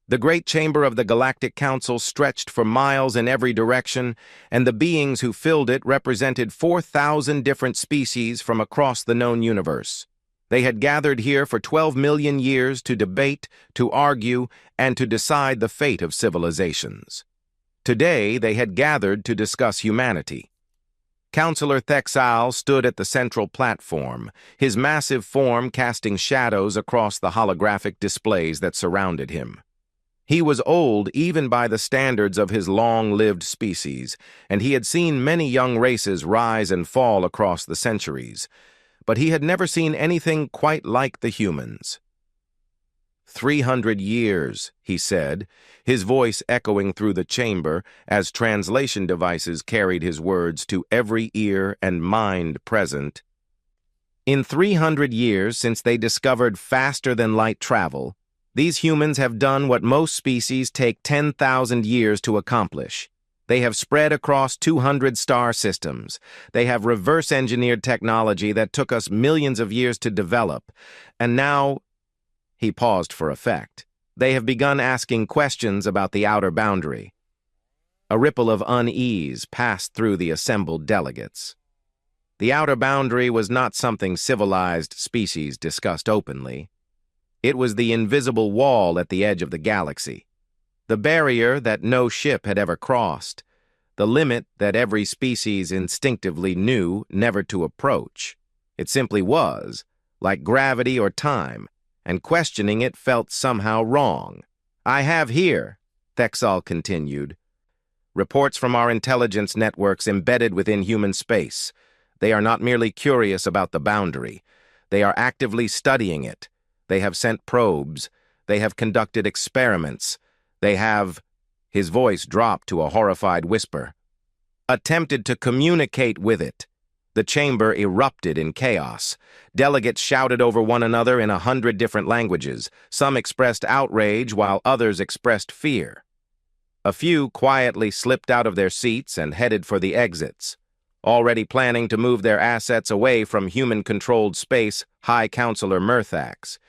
The great chamber of the Galactic Council stretched for miles in every direction, and the beings who filled it represented 4,000 different species from across the known universe. They had gathered here for 12 million years to debate, to argue, and to decide the fate of civilizations. Today, they had gathered to discuss humanity. Counselor Thexal stood at the central platform, his massive form casting shadows across the holographic displays that surrounded him. He was old even by the standards of his long-lived species, and he had seen many young races rise and fall across the centuries, but he had never seen anything quite like the humans. 300 years, he said, his voice echoing through the chamber as translation devices carried his words to every ear and mind present. In 300 years since they discovered faster-than-light travel, these humans have done what most species take 10,000 years to accomplish. They have spread across 200 star systems. They have reverse-engineered technology that took us millions of years to develop. And now, he paused for effect, they have begun asking questions about the outer boundary. A ripple of unease passed through the assembled delegates. The outer boundary was not something civilized species discussed openly. It was the invisible wall at the edge of the galaxy, the barrier that no ship had ever crossed, the limit that every species instinctively knew never to approach. It simply was, like gravity or time, and questioning it felt somehow wrong. "I have here," Thexal continued, "reports from our intelligence networks embedded within human space. They are not merely curious about the boundary. They are actively studying it. They have sent probes. They have conducted experiments. They have," his voice dropped to a horrified whisper, "attempted to communicate with it." The chamber erupted in chaos. Delegates shouted over one another in 100 different languages. Some expressed outrage while others expressed fear. A few quietly slipped out of their seats and headed for the exits, already planning to move their assets away from human-controlled space. High Counselor Murthax,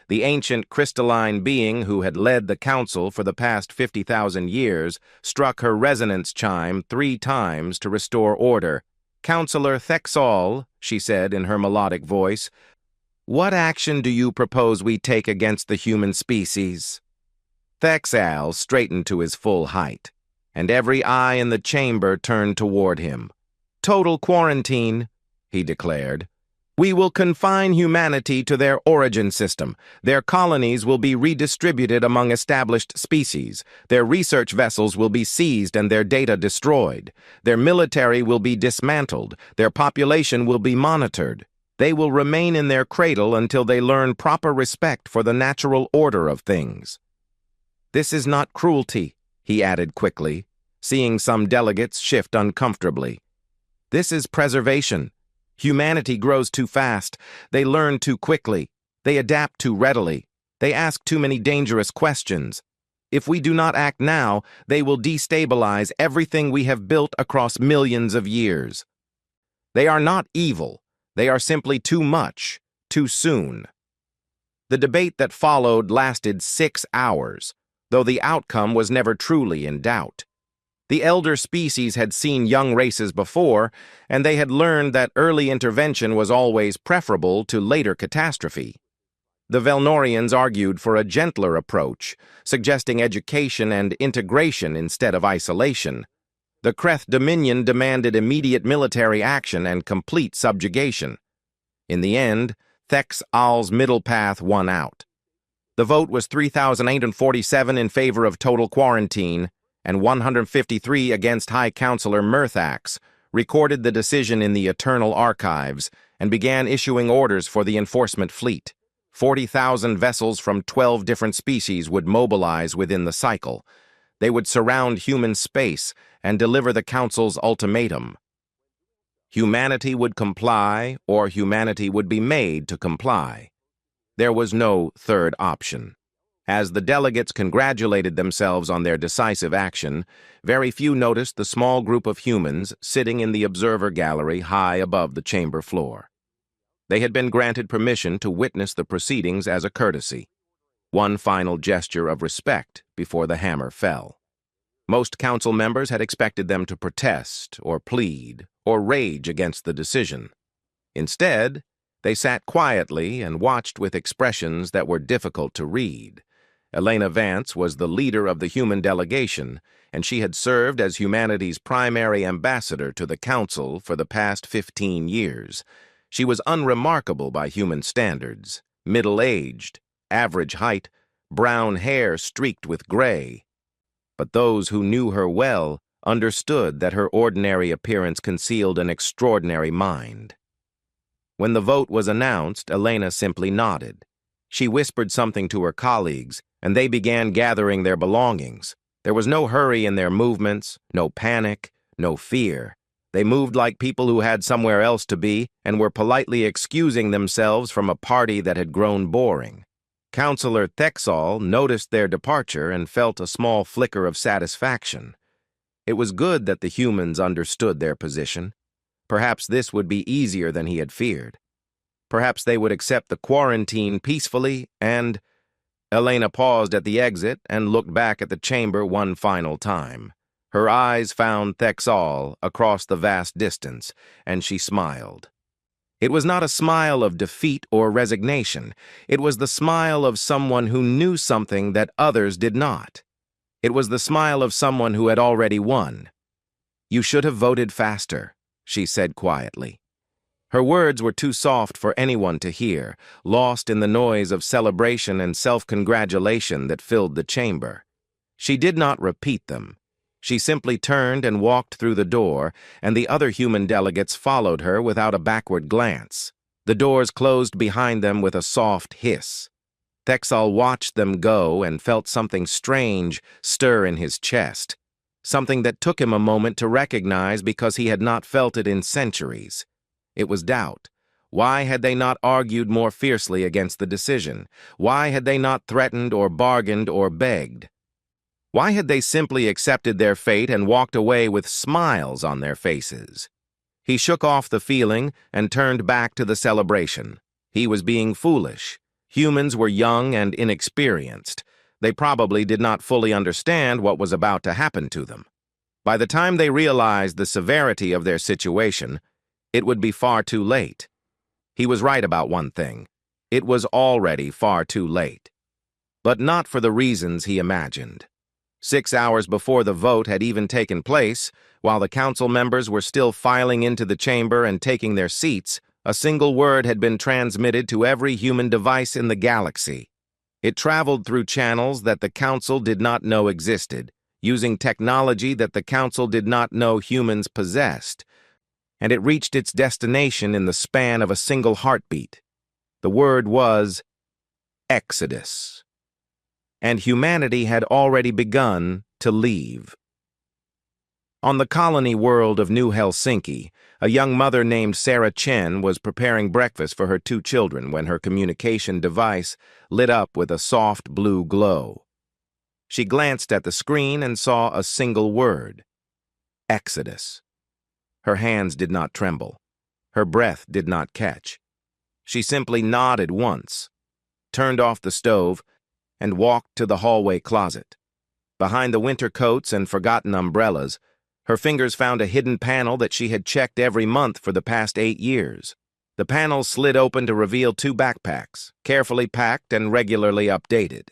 the ancient crystalline being who had led the council for the past 50,000 years, struck her resonance chime 3 times to restore order. "Counselor Thexal," she said in her melodic voice, "what action do you propose we take against the human species?" Thexal straightened to his full height, and every eye in the chamber turned toward him. "Total quarantine," he declared. "We will confine humanity to their origin system. Their colonies will be redistributed among established species. Their research vessels will be seized and their data destroyed. Their military will be dismantled. Their population will be monitored. They will remain in their cradle until they learn proper respect for the natural order of things." "This is not cruelty," he added quickly, seeing some delegates shift uncomfortably. "This is preservation. Humanity grows too fast. They learn too quickly. They adapt too readily. They ask too many dangerous questions. If we do not act now, they will destabilize everything we have built across millions of years. They are not evil. They are simply too much, too soon." The debate that followed lasted 6 hours, though the outcome was never truly in doubt. The elder species had seen young races before, and they had learned that early intervention was always preferable to later catastrophe. The Velnorians argued for a gentler approach, suggesting education and integration instead of isolation. The Kreth Dominion demanded immediate military action and complete subjugation. In the end, Thexal's middle path won out. The vote was 3,847 in favor of total quarantine, and 153 against High Counselor Murthax, recorded the decision in the Eternal Archives, and began issuing orders for the enforcement fleet. 40,000 vessels from 12 different species would mobilize within the cycle. They would surround human space and deliver the Council's ultimatum. Humanity would comply, or humanity would be made to comply. There was no third option. As the delegates congratulated themselves on their decisive action, very few noticed the small group of humans sitting in the observer gallery high above the chamber floor. They had been granted permission to witness the proceedings as a courtesy. one final gesture of respect before the hammer fell. Most council members had expected them to protest, or plead, or rage against the decision. Instead, they sat quietly and watched with expressions that were difficult to read. Elena Vance was the leader of the human delegation, and she had served as humanity's primary ambassador to the Council for the past 15 years. She was unremarkable by human standards, middle-aged, average height, brown hair streaked with gray. But those who knew her well understood that her ordinary appearance concealed an extraordinary mind. When the vote was announced, Elena simply nodded. She whispered something to her colleagues, and they began gathering their belongings. There was no hurry in their movements, no panic, no fear. They moved like people who had somewhere else to be and were politely excusing themselves from a party that had grown boring. Councillor Thexall noticed their departure and felt a small flicker of satisfaction. It was good that the humans understood their position. Perhaps this would be easier than he had feared. Perhaps they would accept the quarantine peacefully and... Elena paused at the exit and looked back at the chamber one final time. Her eyes found Thexall across the vast distance, and she smiled. It was not a smile of defeat or resignation. It was the smile of someone who knew something that others did not. It was the smile of someone who had already won. "You should have voted faster," she said quietly. Her words were too soft for anyone to hear, lost in the noise of celebration and self-congratulation that filled the chamber. She did not repeat them. She simply turned and walked through the door, and the other human delegates followed her without a backward glance. The doors closed behind them with a soft hiss. Thexall watched them go and felt something strange stir in his chest, something that took him a moment to recognize because he had not felt it in centuries. It was doubt. Why had they not argued more fiercely against the decision? Why had they not threatened or bargained or begged? Why had they simply accepted their fate and walked away with smiles on their faces? He shook off the feeling and turned back to the celebration. He was being foolish. Humans were young and inexperienced. They probably did not fully understand what was about to happen to them. By the time they realized the severity of their situation, it would be far too late. He was right about one thing. It was already far too late. But not for the reasons he imagined. 6 hours before the vote had even taken place, while the council members were still filing into the chamber and taking their seats, a single word had been transmitted to every human device in the galaxy. It traveled through channels that the council did not know existed, using technology that the council did not know humans possessed, and it reached its destination in the span of a single heartbeat. The word was Exodus. And humanity had already begun to leave. On the colony world of New Helsinki, a young mother named Sarah Chen was preparing breakfast for her 2 children when her communication device lit up with a soft blue glow. She glanced at the screen and saw a single word: Exodus. Her hands did not tremble. Her breath did not catch. She simply nodded once, turned off the stove, and walked to the hallway closet. Behind the winter coats and forgotten umbrellas, her fingers found a hidden panel that she had checked every month for the past 8 years. The panel slid open to reveal 2 backpacks, carefully packed and regularly updated.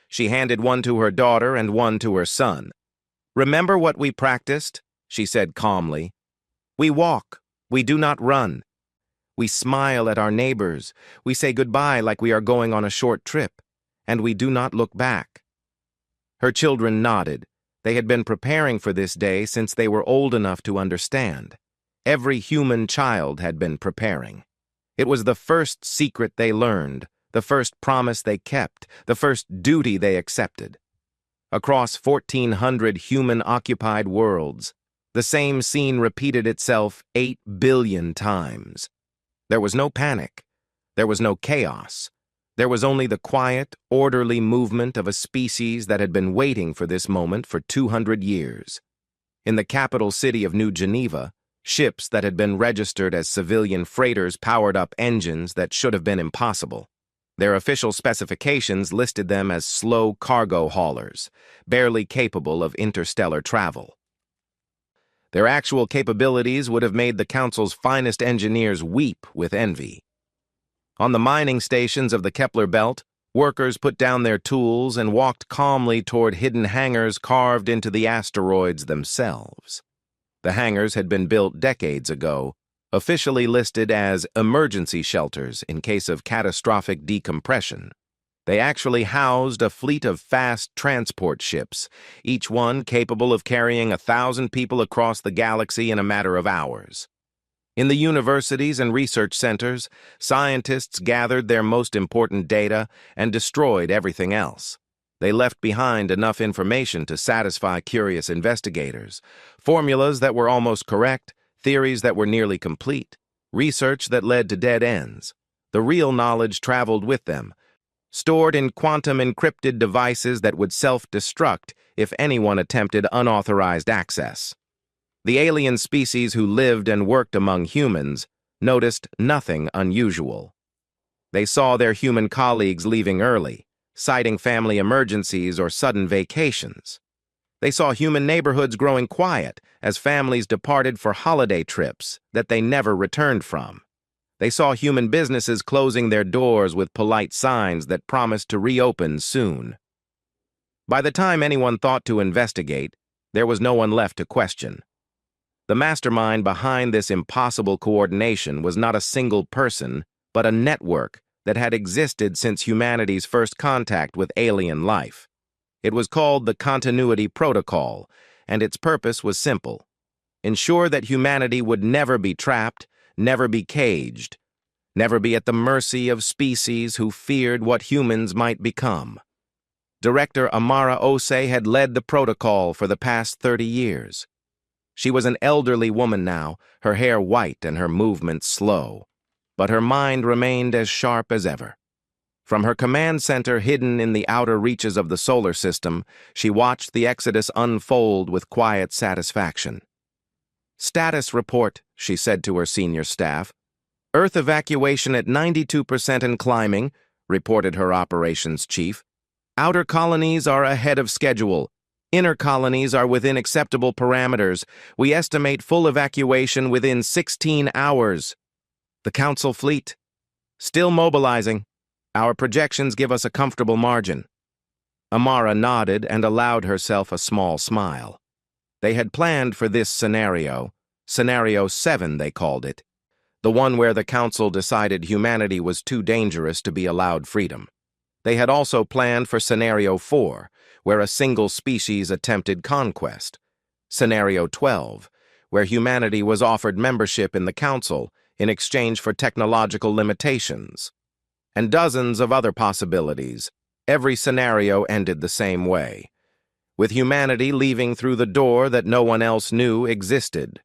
She handed one to her daughter and one to her son. "Remember what we practiced?" she said calmly. "We walk. We do not run. We smile at our neighbors. We say goodbye like we are going on a short trip. And we do not look back." Her children nodded. They had been preparing for this day since they were old enough to understand. Every human child had been preparing. It was the first secret they learned, the first promise they kept, the first duty they accepted. Across 1,400 human-occupied worlds, the same scene repeated itself 8 billion times. There was no panic. There was no chaos. There was only the quiet, orderly movement of a species that had been waiting for this moment for 200 years. In the capital city of New Geneva, ships that had been registered as civilian freighters powered up engines that should have been impossible. Their official specifications listed them as slow cargo haulers, barely capable of interstellar travel. Their actual capabilities would have made the Council's finest engineers weep with envy. On the mining stations of the Kepler belt, workers put down their tools and walked calmly toward hidden hangars carved into the asteroids themselves. The hangars had been built decades ago, officially listed as emergency shelters in case of catastrophic decompression. They actually housed a fleet of fast transport ships, each one capable of carrying 1,000 people across the galaxy in a matter of hours. In the universities and research centers, scientists gathered their most important data and destroyed everything else. They left behind enough information to satisfy curious investigators, formulas that were almost correct, theories that were nearly complete, research that led to dead ends. The real knowledge traveled with them, stored in quantum-encrypted devices that would self-destruct if anyone attempted unauthorized access. The alien species who lived and worked among humans noticed nothing unusual. They saw their human colleagues leaving early, citing family emergencies or sudden vacations. They saw human neighborhoods growing quiet as families departed for holiday trips that they never returned from. They saw human businesses closing their doors with polite signs that promised to reopen soon. By the time anyone thought to investigate, there was no one left to question. The mastermind behind this impossible coordination was not a single person, but a network that had existed since humanity's first contact with alien life. It was called the Continuity Protocol, and its purpose was simple: ensure that humanity would never be trapped, never be caged, never be at the mercy of species who feared what humans might become. Director Amara Ose had led the protocol for the past 30 years. She was an elderly woman now, her hair white and her movements slow, but her mind remained as sharp as ever. From her command center hidden in the outer reaches of the solar system, she watched the exodus unfold with quiet satisfaction. "Status report," she said to her senior staff. "Earth evacuation at 92% and climbing," reported her operations chief. "Outer colonies are ahead of schedule. Inner colonies are within acceptable parameters. We estimate full evacuation within 16 hours. The Council fleet, still mobilizing. Our projections give us a comfortable margin." Amara nodded and allowed herself a small smile. They had planned for this scenario, Scenario 7 they called it, the one where the Council decided humanity was too dangerous to be allowed freedom. They had also planned for Scenario 4, where a single species attempted conquest, Scenario 12, where humanity was offered membership in the Council in exchange for technological limitations, and dozens of other possibilities. Every scenario ended the same way, with humanity leaving through the door that no one else knew existed.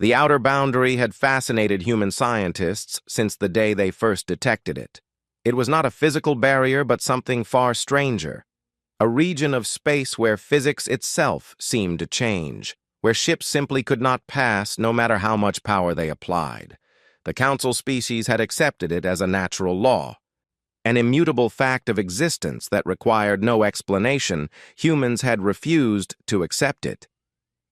The outer boundary had fascinated human scientists since the day they first detected it. It was not a physical barrier, but something far stranger. A region of space where physics itself seemed to change, where ships simply could not pass no matter how much power they applied. The Council species had accepted it as a natural law, an immutable fact of existence that required no explanation. Humans had refused to accept it.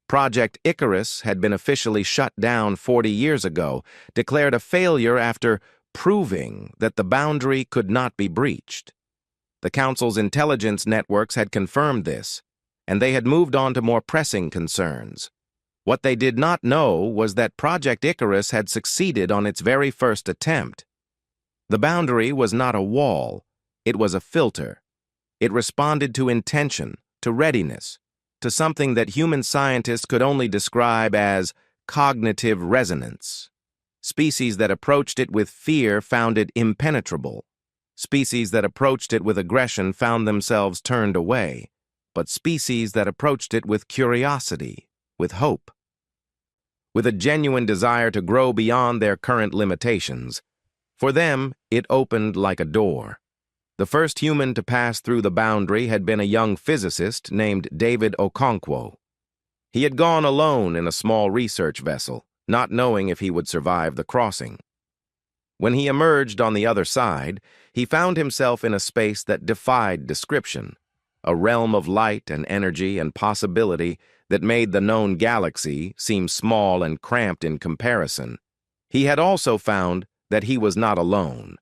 Project Icarus had been officially shut down 40 years ago, declared a failure after proving that the boundary could not be breached. The Council's intelligence networks had confirmed this, and they had moved on to more pressing concerns. What they did not know was that Project Icarus had succeeded on its very first attempt. The boundary was not a wall, it was a filter. It responded to intention, to readiness, to something that human scientists could only describe as cognitive resonance. Species that approached it with fear found it impenetrable. Species that approached it with aggression found themselves turned away. But species that approached it with curiosity, with hope, with a genuine desire to grow beyond their current limitations, for them, it opened like a door. The first human to pass through the boundary had been a young physicist named David Okonkwo. He had gone alone in a small research vessel, not knowing if he would survive the crossing. When he emerged on the other side, he found himself in a space that defied description, a realm of light and energy and possibility that made the known galaxy seem small and cramped in comparison. He had also found that he was not alone.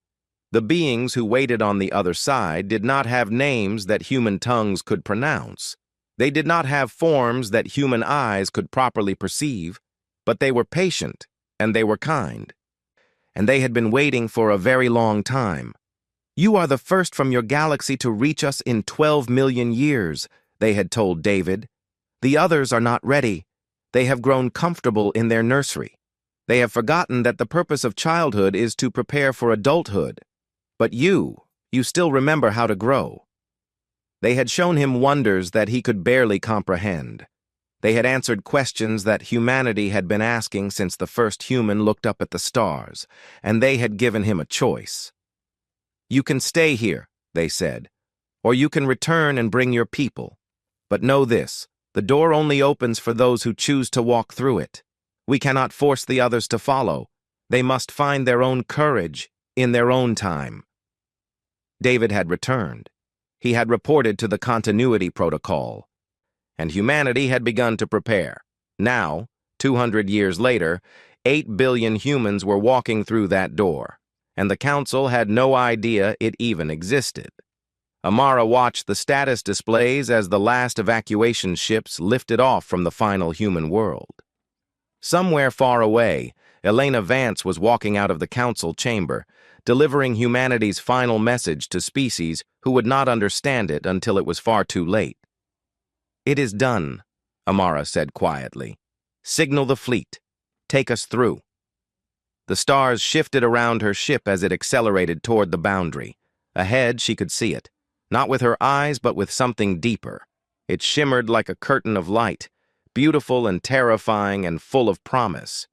The beings who waited on the other side did not have names that human tongues could pronounce. They did not have forms that human eyes could properly perceive, but they were patient and they were kind. And they had been waiting for a very long time. "You are the first from your galaxy to reach us in 12 million years," they had told David. "The others are not ready. They have grown comfortable in their nursery. They have forgotten that the purpose of childhood is to prepare for adulthood. But you still remember how to grow." They had shown him wonders that he could barely comprehend. They had answered questions that humanity had been asking since the first human looked up at the stars, and they had given him a choice. "You can stay here," they said, "or you can return and bring your people. But know this, the door only opens for those who choose to walk through it. We cannot force the others to follow. They must find their own courage in their own time." David had returned. He had reported to the continuity protocol, and humanity had begun to prepare. Now, 200 years later, 8 billion humans were walking through that door, and the Council had no idea it even existed. Amara watched the status displays as the last evacuation ships lifted off from the final human world. Somewhere far away, Elena Vance was walking out of the Council chamber, delivering humanity's final message to species who would not understand it until it was far too late. "It is done," Amara said quietly. "Signal the fleet. Take us through." The stars shifted around her ship as it accelerated toward the boundary. Ahead, she could see it, not with her eyes but with something deeper. It shimmered like a curtain of light, beautiful and terrifying and full of promise.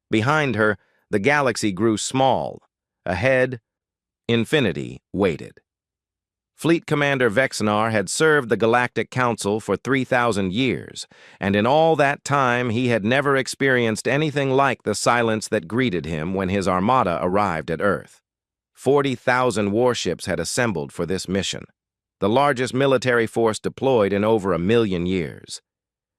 Behind her, the galaxy grew small. Ahead, infinity waited. Fleet Commander Vexnar had served the Galactic Council for 3,000 years, and in all that time he had never experienced anything like the silence that greeted him when his armada arrived at Earth. 40,000 warships had assembled for this mission, the largest military force deployed in over 1,000,000 years.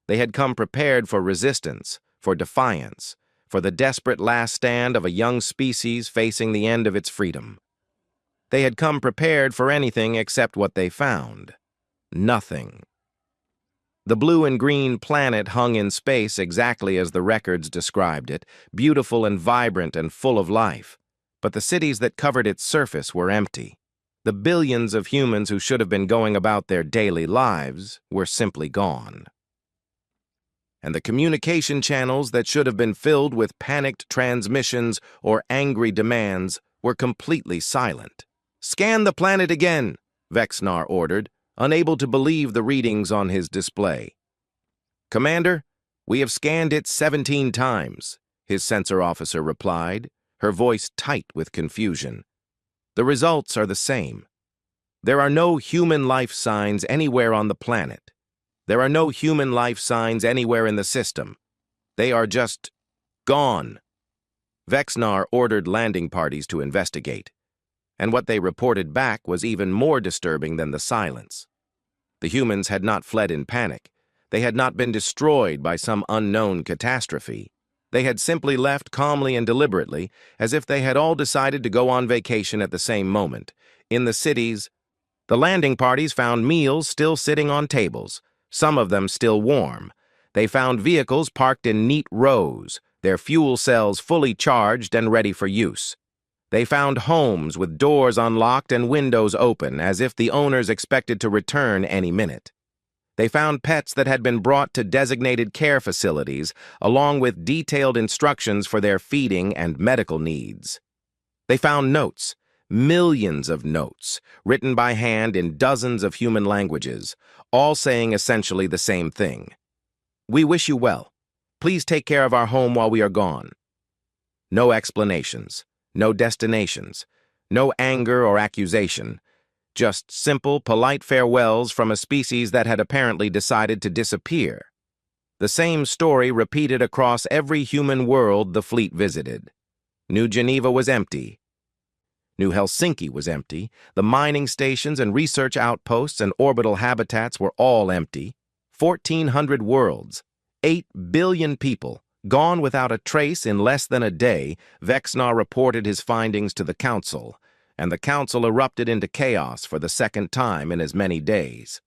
They had come prepared for resistance, for defiance, for the desperate last stand of a young species facing the end of its freedom. They had come prepared for anything except what they found. Nothing. The blue and green planet hung in space exactly as the records described it, beautiful and vibrant and full of life. But the cities that covered its surface were empty. The billions of humans who should have been going about their daily lives were simply gone. And the communication channels that should have been filled with panicked transmissions or angry demands were completely silent. "Scan the planet again," Vexnar ordered, unable to believe the readings on his display. "Commander, we have scanned it 17 times, his sensor officer replied, her voice tight with confusion. "The results are the same. There are no human life signs anywhere on the planet. There are no human life signs anywhere in the system. They are just gone." Vexnar ordered landing parties to investigate, and what they reported back was even more disturbing than the silence. The humans had not fled in panic. They had not been destroyed by some unknown catastrophe. They had simply left calmly and deliberately, as if they had all decided to go on vacation at the same moment. In the cities, the landing parties found meals still sitting on tables, some of them still warm. They found vehicles parked in neat rows, their fuel cells fully charged and ready for use. They found homes with doors unlocked and windows open, as if the owners expected to return any minute. They found pets that had been brought to designated care facilities, along with detailed instructions for their feeding and medical needs. They found notes, millions of notes, written by hand in dozens of human languages, all saying essentially the same thing. "We wish you well. Please take care of our home while we are gone." No explanations, no destinations, no anger or accusation, just simple, polite farewells from a species that had apparently decided to disappear. The same story repeated across every human world the fleet visited. New Geneva was empty, New Helsinki was empty. The mining stations and research outposts and orbital habitats were all empty. 1,400 worlds, 8 billion people, gone without a trace in less than a day. Vexnar reported his findings to the Council, and the Council erupted into chaos for the second time in as many days.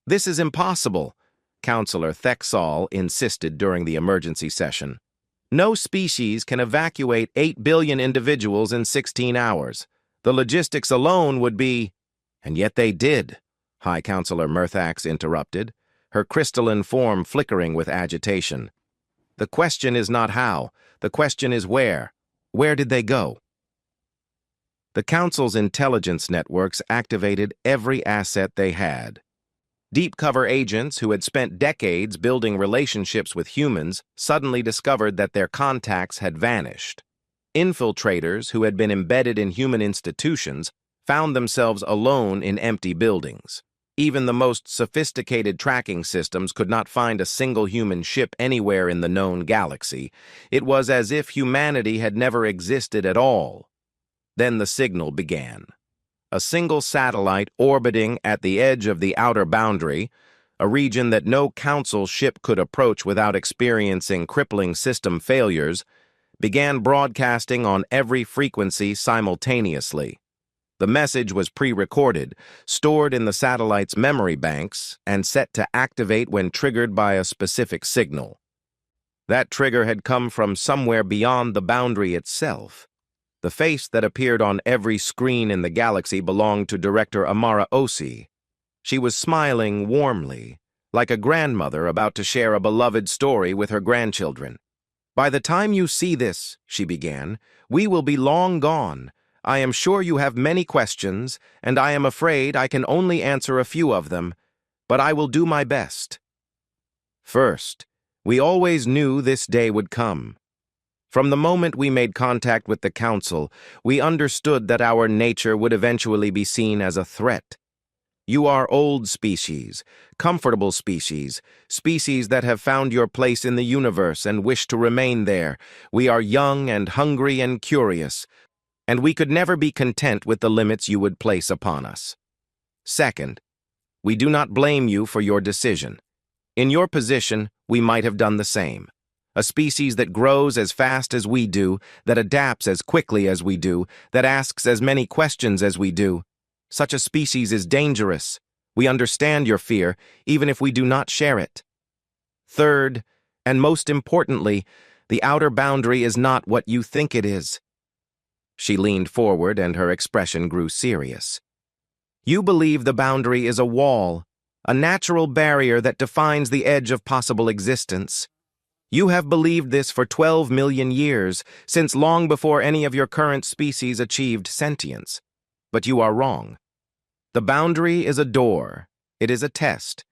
"This is impossible," Councillor Thexall insisted during the emergency session. "No species can evacuate 8 billion individuals in 16 hours. The logistics alone would be—" "And yet they did," High Councillor Murthax interrupted, her crystalline form flickering with agitation. "The question is not how. The question is where. Where did they go?" The Council's intelligence networks activated every asset they had. Deep cover agents who had spent decades building relationships with humans suddenly discovered that their contacts had vanished. Infiltrators who had been embedded in human institutions found themselves alone in empty buildings. Even the most sophisticated tracking systems could not find a single human ship anywhere in the known galaxy. It was as if humanity had never existed at all. Then the signal began. A single satellite orbiting at the edge of the outer boundary, a region that no Council ship could approach without experiencing crippling system failures, began broadcasting on every frequency simultaneously. The message was pre-recorded, stored in the satellite's memory banks, and set to activate when triggered by a specific signal. That trigger had come from somewhere beyond the boundary itself. The face that appeared on every screen in the galaxy belonged to Director Amara Osi. She was smiling warmly, like a grandmother about to share a beloved story with her grandchildren. "By the time you see this," she began, "we will be long gone. I am sure you have many questions, and I am afraid I can only answer a few of them, but I will do my best. First, we always knew this day would come. From the moment we made contact with the Council, we understood that our nature would eventually be seen as a threat. You are old species, comfortable species, species that have found your place in the universe and wish to remain there. We are young and hungry and curious, and we could never be content with the limits you would place upon us. Second, we do not blame you for your decision. In your position, we might have done the same. A species that grows as fast as we do, that adapts as quickly as we do, that asks as many questions as we do. Such a species is dangerous. We understand your fear, even if we do not share it. Third, and most importantly, the outer boundary is not what you think it is." She leaned forward and her expression grew serious. "You believe the boundary is a wall, a natural barrier that defines the edge of possible existence. You have believed this for 12 million years, since long before any of your current species achieved sentience. But you are wrong. The boundary is a door. It is a test.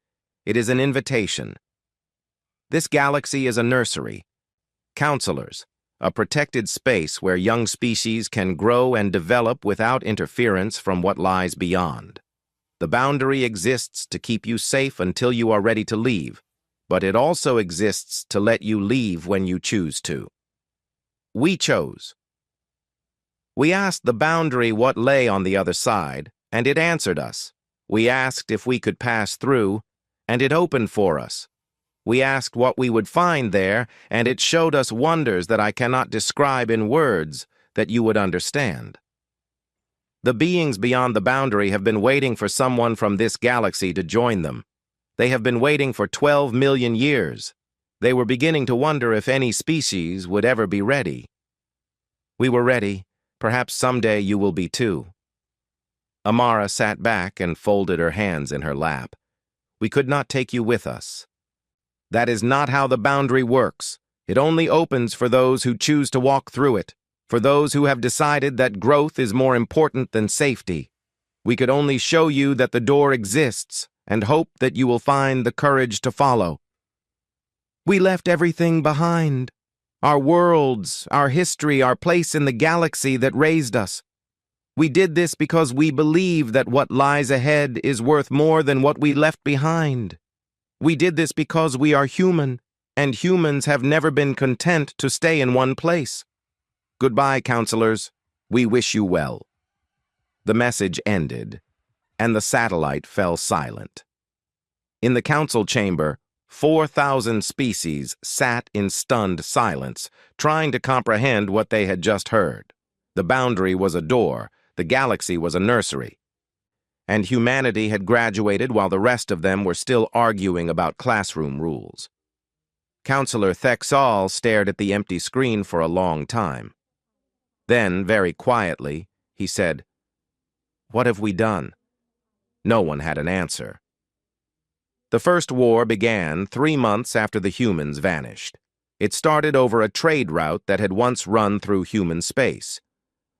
It is an invitation. This galaxy is a nursery. Counselors, a protected space where young species can grow and develop without interference from what lies beyond. The boundary exists to keep you safe until you are ready to leave, but it also exists to let you leave when you choose to. We chose. We asked the boundary what lay on the other side, and it answered us. We asked if we could pass through, and it opened for us. We asked what we would find there, and it showed us wonders that I cannot describe in words that you would understand. The beings beyond the boundary have been waiting for someone from this galaxy to join them. They have been waiting for 12 million years. They were beginning to wonder if any species would ever be ready. We were ready. Perhaps someday you will be too." Amara sat back and folded her hands in her lap. "We could not take you with us. That is not how the boundary works. It only opens for those who choose to walk through it, for those who have decided that growth is more important than safety. We could only show you that the door exists and hope that you will find the courage to follow. We left everything behind. Our worlds, our history, our place in the galaxy that raised us. We did this because we believe that what lies ahead is worth more than what we left behind. We did this because we are human, and humans have never been content to stay in one place. Goodbye, counselors. We wish you well." The message ended, and the satellite fell silent. In the council chamber, 4,000 species sat in stunned silence, trying to comprehend what they had just heard. The boundary was a door, the galaxy was a nursery, and humanity had graduated while the rest of them were still arguing about classroom rules. Counselor Thexal stared at the empty screen for a long time. Then, very quietly, he said, "What have we done?" No one had an answer. The First War began 3 months after the humans vanished. It started over a trade route that had once run through human space,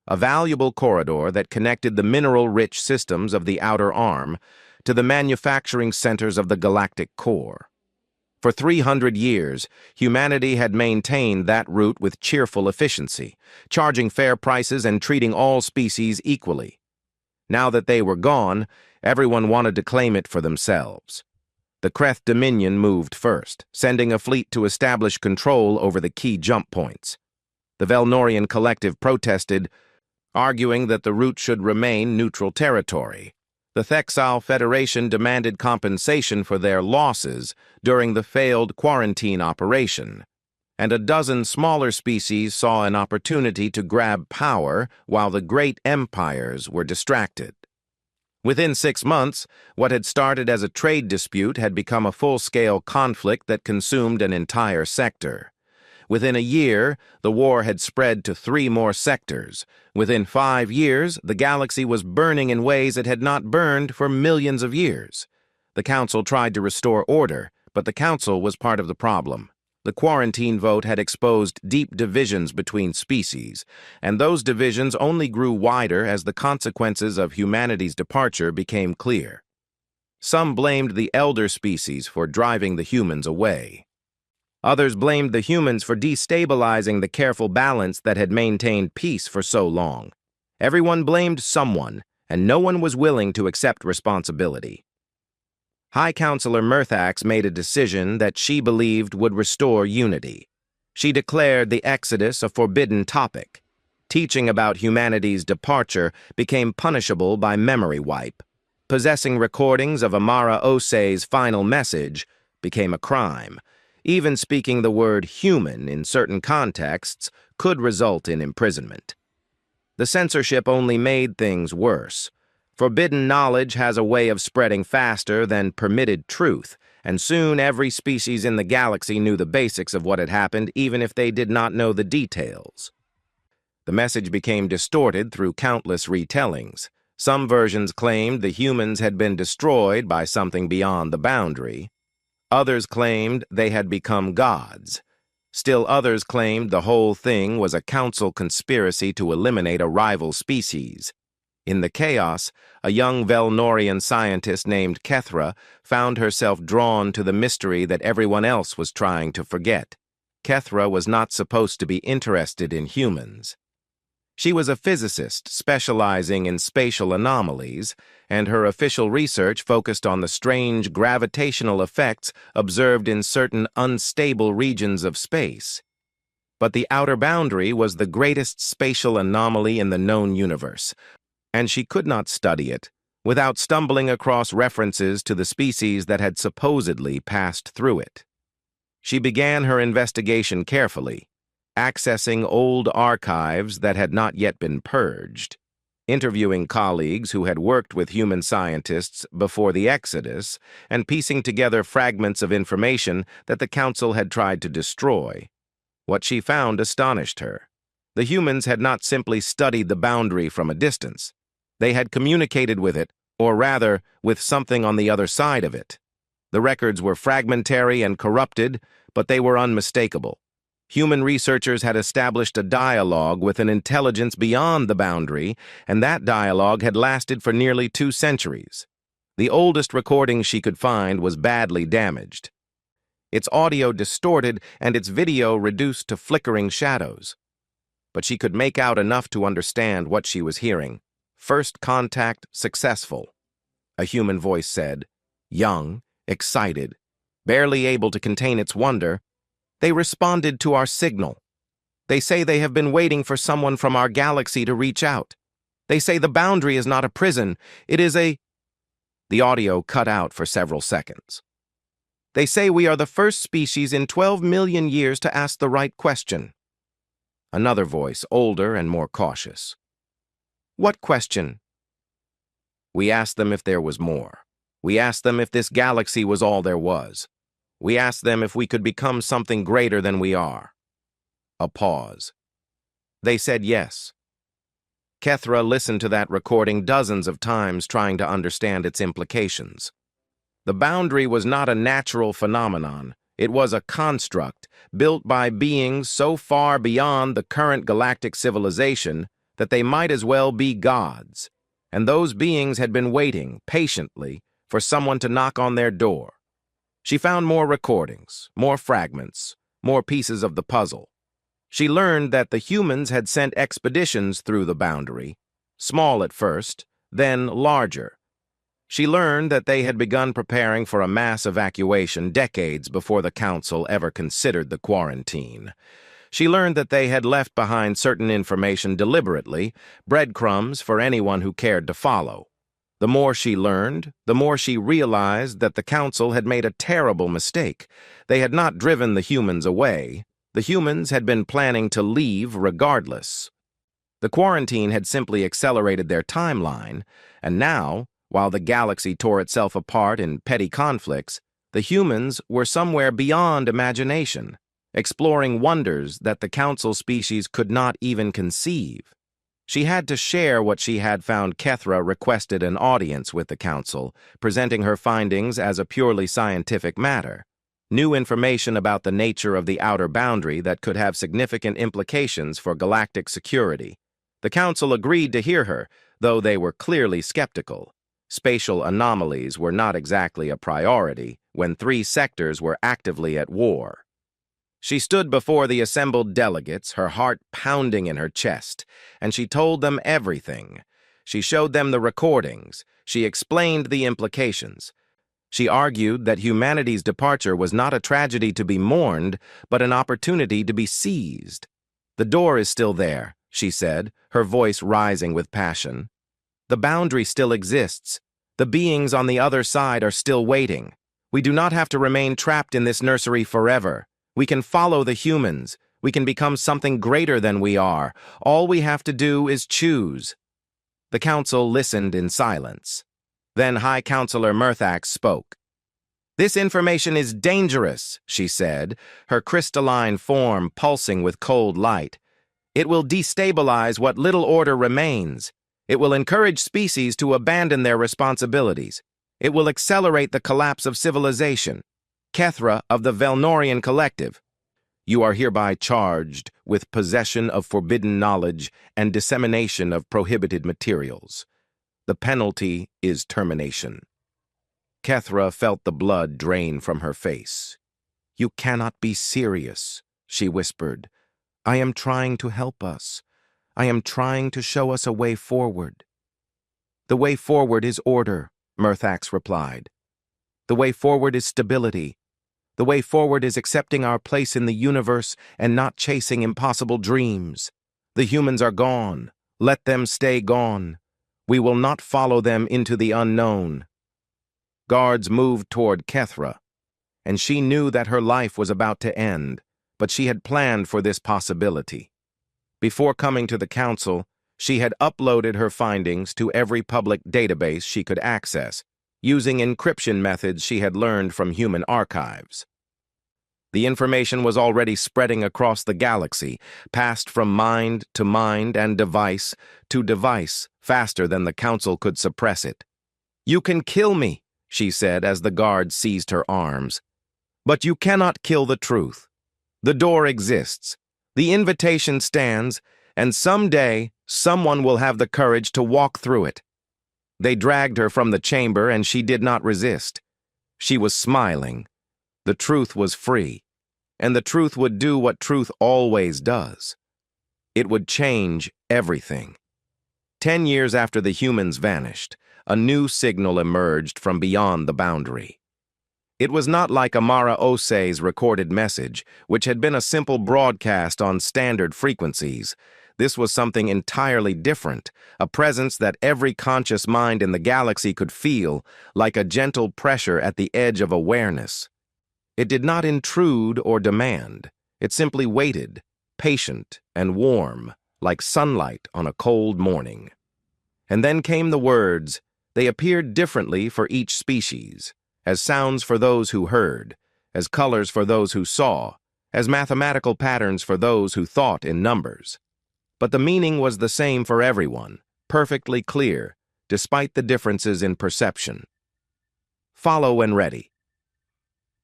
a valuable corridor that connected the mineral-rich systems of the Outer Arm to the manufacturing centers of the galactic core. For 300 years, humanity had maintained that route with cheerful efficiency, charging fair prices and treating all species equally. Now that they were gone, everyone wanted to claim it for themselves. The Kreth Dominion moved first, sending a fleet to establish control over the key jump points. The Velnorian collective protested, arguing that the route should remain neutral territory. The Thexal Federation demanded compensation for their losses during the failed quarantine operation, and a dozen smaller species saw an opportunity to grab power while the great empires were distracted. Within 6 months, what had started as a trade dispute had become a full-scale conflict that consumed an entire sector. Within a year, the war had spread to 3 more sectors. Within 5 years, the galaxy was burning in ways it had not burned for millions of years. The Council tried to restore order, but the Council was part of the problem. The quarantine vote had exposed deep divisions between species, and those divisions only grew wider as the consequences of humanity's departure became clear. Some blamed the elder species for driving the humans away. Others blamed the humans for destabilizing the careful balance that had maintained peace for so long. Everyone blamed someone, and no one was willing to accept responsibility. High Counselor Murthax made a decision that she believed would restore unity. She declared the Exodus a forbidden topic. Teaching about humanity's departure became punishable by memory wipe. Possessing recordings of Amara Osei's final message became a crime. Even speaking the word human in certain contexts could result in imprisonment. The censorship only made things worse. Forbidden knowledge has a way of spreading faster than permitted truth, and soon every species in the galaxy knew the basics of what had happened, even if they did not know the details. The message became distorted through countless retellings. Some versions claimed the humans had been destroyed by something beyond the boundary. Others claimed they had become gods. Still others claimed the whole thing was a council conspiracy to eliminate a rival species. In the chaos, a young Velnorian scientist named Kethra found herself drawn to the mystery that everyone else was trying to forget. Kethra was not supposed to be interested in humans. She was a physicist specializing in spatial anomalies, and her official research focused on the strange gravitational effects observed in certain unstable regions of space. But the outer boundary was the greatest spatial anomaly in the known universe, and she could not study it without stumbling across references to the species that had supposedly passed through it. She began her investigation carefully, accessing old archives that had not yet been purged, interviewing colleagues who had worked with human scientists before the Exodus, and piecing together fragments of information that the Council had tried to destroy. What she found astonished her. The humans had not simply studied the boundary from a distance. They had communicated with it, or rather, with something on the other side of it. The records were fragmentary and corrupted, but they were unmistakable. Human researchers had established a dialogue with an intelligence beyond the boundary, and that dialogue had lasted for nearly 2 centuries. The oldest recording she could find was badly damaged. Its audio distorted and its video reduced to flickering shadows. But she could make out enough to understand what she was hearing. First contact successful, a human voice said, young, excited, barely able to contain its wonder. They responded to our signal. They say they have been waiting for someone from our galaxy to reach out. They say the boundary is not a prison, it is a... The audio cut out for several seconds. They say we are the first species in 12 million years to ask the right question. Another voice, older and more cautious. What question? We asked them if there was more. We asked them if this galaxy was all there was. We asked them if we could become something greater than we are. A pause. They said yes. Kethra listened to that recording dozens of times, trying to understand its implications. The boundary was not a natural phenomenon. It was a construct built by beings so far beyond the current galactic civilization that they might as well be gods. And those beings had been waiting patiently for someone to knock on their door. She found more recordings, more fragments, more pieces of the puzzle. She learned that the humans had sent expeditions through the boundary, small at first, then larger. She learned that they had begun preparing for a mass evacuation decades before the Council ever considered the quarantine. She learned that they had left behind certain information deliberately, breadcrumbs for anyone who cared to follow. The more she learned, the more she realized that the Council had made a terrible mistake. They had not driven the humans away. The humans had been planning to leave regardless. The quarantine had simply accelerated their timeline, and now, while the galaxy tore itself apart in petty conflicts, the humans were somewhere beyond imagination, exploring wonders that the Council species could not even conceive. She had to share what she had found. Kethra requested an audience with the Council, presenting her findings as a purely scientific matter. New information about the nature of the outer boundary that could have significant implications for galactic security. The Council agreed to hear her, though they were clearly skeptical. Spatial anomalies were not exactly a priority when 3 sectors were actively at war. She stood before the assembled delegates, her heart pounding in her chest, and she told them everything. She showed them the recordings. She explained the implications. She argued that humanity's departure was not a tragedy to be mourned, but an opportunity to be seized. The door is still there, she said, her voice rising with passion. The boundary still exists. The beings on the other side are still waiting. We do not have to remain trapped in this nursery forever. We can follow the humans. We can become something greater than we are. All we have to do is choose. The Council listened in silence. Then High Counselor Murthax spoke. This information is dangerous, she said, her crystalline form pulsing with cold light. It will destabilize what little order remains. It will encourage species to abandon their responsibilities. It will accelerate the collapse of civilization. Kethra of the Velnorian Collective, you are hereby charged with possession of forbidden knowledge and dissemination of prohibited materials. The penalty is termination. Kethra felt the blood drain from her face. You cannot be serious, she whispered. I am trying to help us. I am trying to show us a way forward. The way forward is order, Murthax replied. The way forward is stability. The way forward is accepting our place in the universe and not chasing impossible dreams. The humans are gone. Let them stay gone. We will not follow them into the unknown. Guards moved toward Kethra, and she knew that her life was about to end, but she had planned for this possibility. Before coming to the Council, she had uploaded her findings to every public database she could access, using encryption methods she had learned from human archives. The information was already spreading across the galaxy, passed from mind to mind and device to device, faster than the Council could suppress it. You can kill me, she said as the guard seized her arms. But you cannot kill the truth. The door exists. The invitation stands, and someday someone will have the courage to walk through it. They dragged her from the chamber, and she did not resist. She was smiling. The truth was free, and the truth would do what truth always does. It would change everything. 10 years after the humans vanished, a new signal emerged from beyond the boundary. It was not like Amara Osei's recorded message, which had been a simple broadcast on standard frequencies. This was something entirely different, a presence that every conscious mind in the galaxy could feel, like a gentle pressure at the edge of awareness. It did not intrude or demand. It simply waited, patient and warm, like sunlight on a cold morning. And then came the words. They appeared differently for each species, as sounds for those who heard, as colors for those who saw, as mathematical patterns for those who thought in numbers. But the meaning was the same for everyone, perfectly clear, despite the differences in perception. Follow when ready.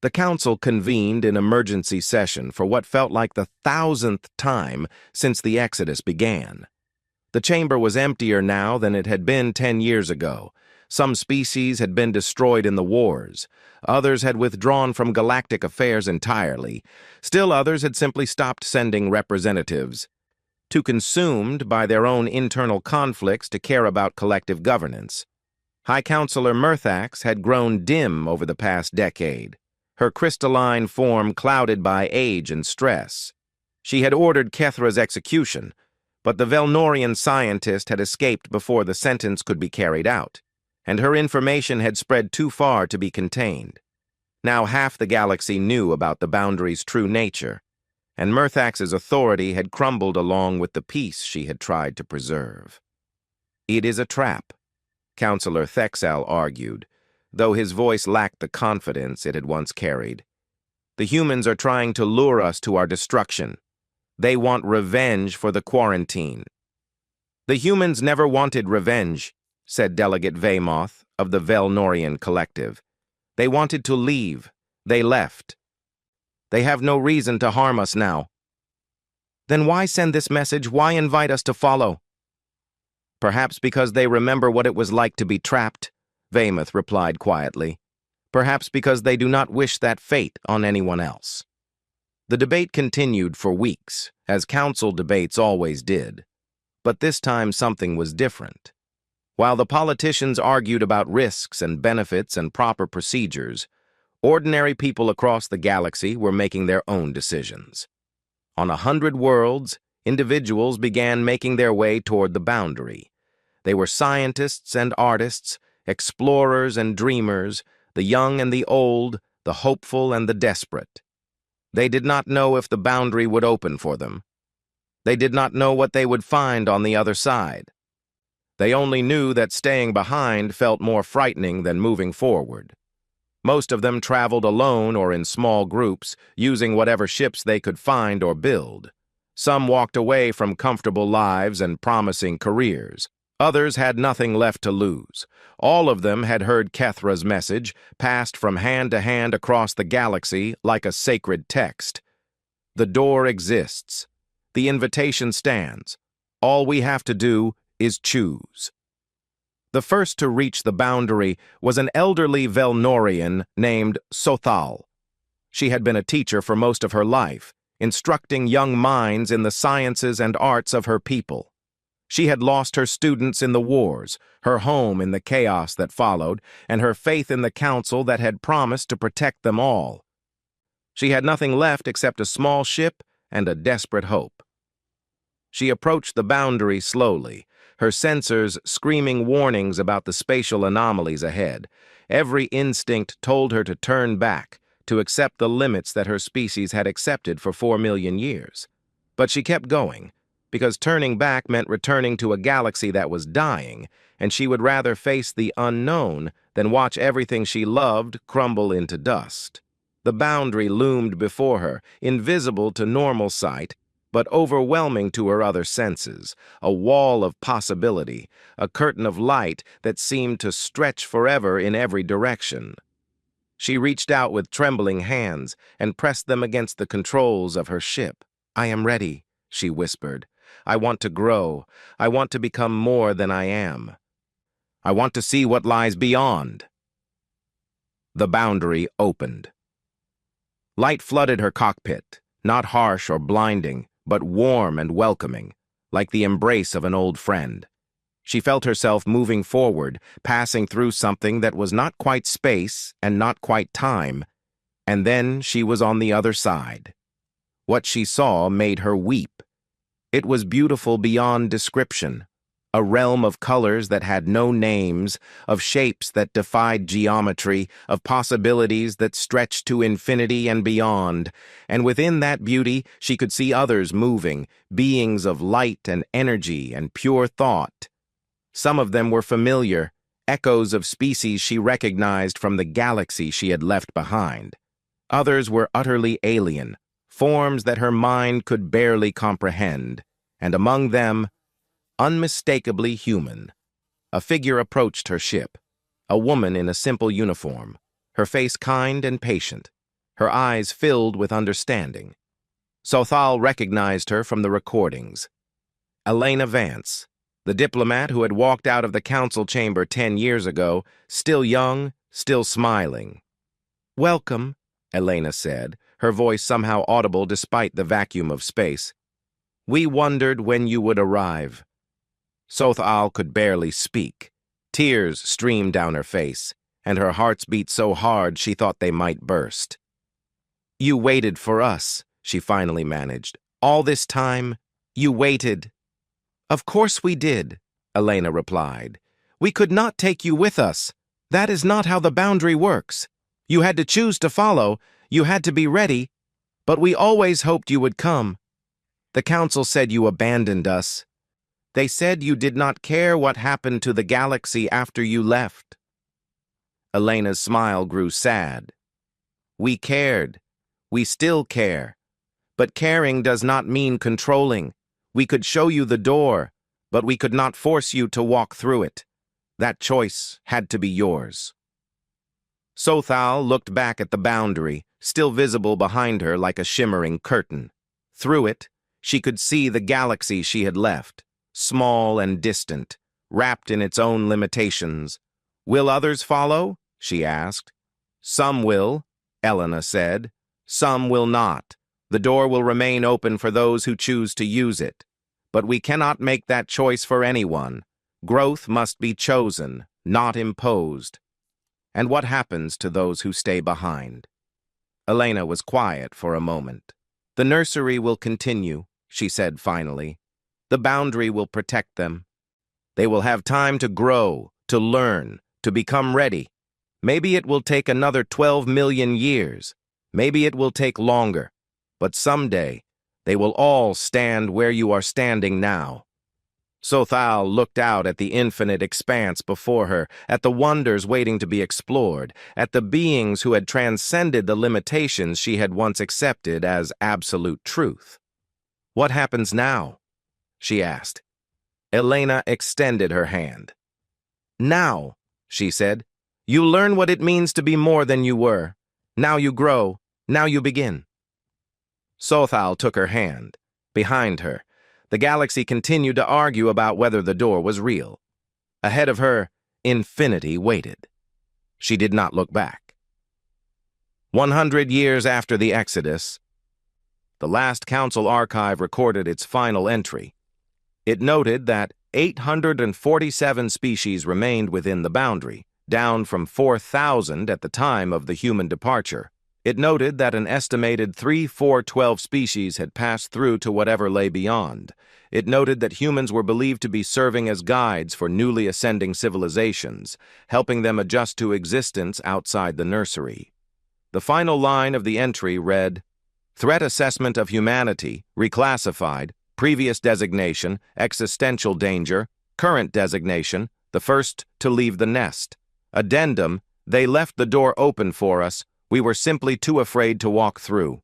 The council convened in emergency session for what felt like the 1,000th time since the Exodus began. The chamber was emptier now than it had been 10 years ago. Some species had been destroyed in the wars. Others had withdrawn from galactic affairs entirely. Still others had simply stopped sending representatives, too consumed by their own internal conflicts to care about collective governance. High Counselor Murthax had grown dim over the past decade, her crystalline form clouded by age and stress. She had ordered Kethra's execution, but the Velnorian scientist had escaped before the sentence could be carried out, and her information had spread too far to be contained. Now half the galaxy knew about the boundary's true nature, and Murthax's authority had crumbled along with the peace she had tried to preserve. It is a trap, Counselor Thexel argued, though his voice lacked the confidence it had once carried. The humans are trying to lure us to our destruction. They want revenge for the quarantine. The humans never wanted revenge, said Delegate Veymoth of the Velnorian Collective. They wanted to leave. They left. They have no reason to harm us now. Then why send this message? Why invite us to follow? Perhaps because they remember what it was like to be trapped, Veymoth replied quietly. Perhaps because they do not wish that fate on anyone else. The debate continued for weeks, as council debates always did. But this time something was different. While the politicians argued about risks and benefits and proper procedures, ordinary people across the galaxy were making their own decisions. On 100 worlds, individuals began making their way toward the boundary. They were scientists and artists, explorers and dreamers, the young and the old, the hopeful and the desperate. They did not know if the boundary would open for them. They did not know what they would find on the other side. They only knew that staying behind felt more frightening than moving forward. Most of them traveled alone or in small groups, using whatever ships they could find or build. Some walked away from comfortable lives and promising careers. Others had nothing left to lose. All of them had heard Kethra's message, passed from hand to hand across the galaxy like a sacred text. The door exists. The invitation stands. All we have to do is choose. The first to reach the boundary was an elderly Velnorian named Sothal. She had been a teacher for most of her life, instructing young minds in the sciences and arts of her people. She had lost her students in the wars, her home in the chaos that followed, and her faith in the council that had promised to protect them all. She had nothing left except a small ship and a desperate hope. She approached the boundary slowly, her sensors screaming warnings about the spatial anomalies ahead. Every instinct told her to turn back, to accept the limits that her species had accepted for 4 million years. But she kept going, because turning back meant returning to a galaxy that was dying, and she would rather face the unknown than watch everything she loved crumble into dust. The boundary loomed before her, invisible to normal sight, but overwhelming to her other senses, a wall of possibility, a curtain of light that seemed to stretch forever in every direction. She reached out with trembling hands and pressed them against the controls of her ship. "I am ready," she whispered. "I want to grow. I want to become more than I am. I want to see what lies beyond." The boundary opened. Light flooded her cockpit, not harsh or blinding, but warm and welcoming, like the embrace of an old friend. She felt herself moving forward, passing through something that was not quite space and not quite time, and then she was on the other side. What she saw made her weep. It was beautiful beyond description, a realm of colors that had no names, of shapes that defied geometry, of possibilities that stretched to infinity and beyond. And within that beauty, she could see others moving, beings of light and energy and pure thought. Some of them were familiar, echoes of species she recognized from the galaxy she had left behind. Others were utterly alien, forms that her mind could barely comprehend, and among them, unmistakably human. A figure approached her ship, a woman in a simple uniform, her face kind and patient, her eyes filled with understanding. Sothal recognized her from the recordings. Elena Vance, the diplomat who had walked out of the council chamber 10 years ago, still young, still smiling. "Welcome," Elena said, her voice somehow audible despite the vacuum of space. "We wondered when you would arrive." Sothal could barely speak. Tears streamed down her face, and her hearts beat so hard she thought they might burst. "You waited for us," she finally managed. "All this time, you waited." "Of course we did," Elena replied. "We could not take you with us. That is not how the boundary works. You had to choose to follow, you had to be ready, but we always hoped you would come. The council said you abandoned us. They said you did not care what happened to the galaxy after you left." Elena's smile grew sad. "We cared. We still care. But caring does not mean controlling. We could show you the door, but we could not force you to walk through it. That choice had to be yours." Sothal looked back at the boundary, still visible behind her like a shimmering curtain. Through it, she could see the galaxy she had left, small and distant, wrapped in its own limitations. "Will others follow?" she asked. "Some will," Elena said. "Some will not. The door will remain open for those who choose to use it. But we cannot make that choice for anyone. Growth must be chosen, not imposed." "And what happens to those who stay behind?" Elena was quiet for a moment. "The nursery will continue," she said finally. "The boundary will protect them. They will have time to grow, to learn, to become ready. Maybe it will take another 12 million years. Maybe it will take longer. But someday, they will all stand where you are standing now." Sothal looked out at the infinite expanse before her, at the wonders waiting to be explored, at the beings who had transcended the limitations she had once accepted as absolute truth. "What happens now?" she asked. Elena extended her hand. "Now," she said, "you learn what it means to be more than you were. Now you grow. Now you begin." Sothal took her hand. Behind her, the galaxy continued to argue about whether the door was real. Ahead of her, infinity waited. She did not look back. 100 years after the Exodus, the last council archive recorded its final entry. It noted that 847 species remained within the boundary, down from 4,000 at the time of the human departure. It noted that an estimated 3,412 species had passed through to whatever lay beyond. It noted that humans were believed to be serving as guides for newly ascending civilizations, helping them adjust to existence outside the nursery. The final line of the entry read, "Threat assessment of humanity, reclassified, previous designation, existential danger, current designation, the first to leave the nest. Addendum, they left the door open for us. We were simply too afraid to walk through."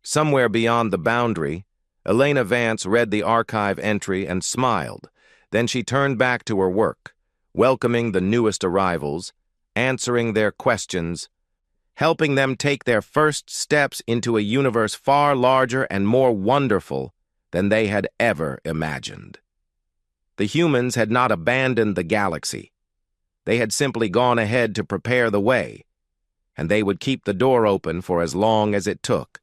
Somewhere beyond the boundary, Elena Vance read the archive entry and smiled. Then she turned back to her work, welcoming the newest arrivals, answering their questions, helping them take their first steps into a universe far larger and more wonderful than they had ever imagined. The humans had not abandoned the galaxy. They had simply gone ahead to prepare the way, and they would keep the door open for as long as it took.